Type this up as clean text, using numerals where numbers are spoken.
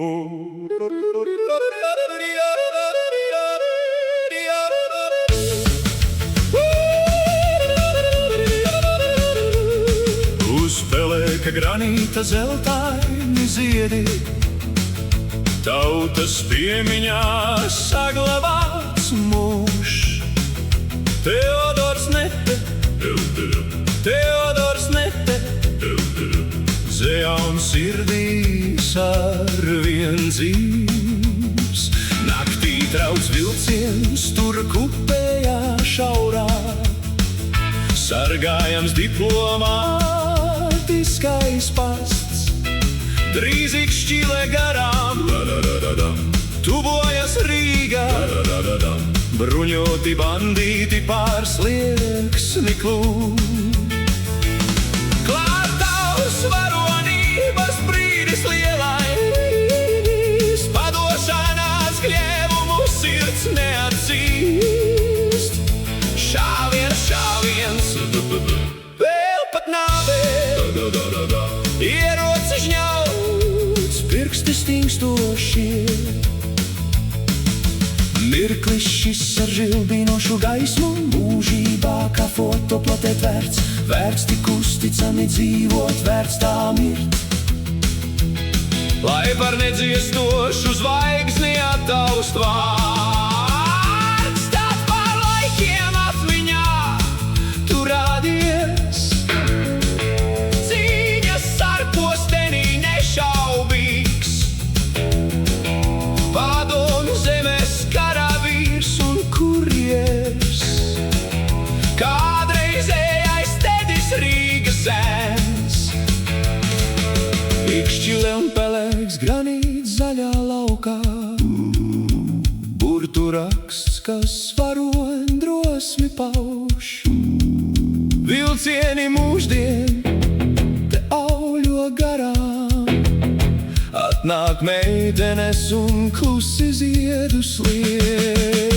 Uz pelēka granīta zeltaini ziedi, tautas piemiņā saglabāts mūžs. Teodors Nete, Teodors Nete, Zejā un sirdīs arvien dzīvs. Naktī trauc vilciens, tur kupējā šaurā, sargājams diplomātiskais pasts. Drīzīgi šķīlē garām, tuvojas Rīga, bruņoti bandīti pār slieksni klūp. Klāt tavs varonības brīdis lielais, padošanās grievumu sirds neatzīst. Šāviens, šāviens, vēl pat nāvē, ieroci žņauts, pirksti stingstošie. Mirklis šis ar žilbinošu gaismu, mūžībā kā fotoplatēt vērts. Vērts tik uzticami dzīvot, vērts tā mirt. Lai par nedziestošu zvaigzni attaust vārds, tad par laikiem atmiņā tu rādies. Cīņas sarpostenī nešaubīgs, Padomju zemes karavīrs un kurjers. Kādreizējais Tedis Rīgas zēns, ikšķile un pelēks granīts zaļā laukā. Burtu raksts, kas varoņu drosmi pauž. Vilcieni mūždien te auļo garām, atnāk meitenes un klusi ziedus liek.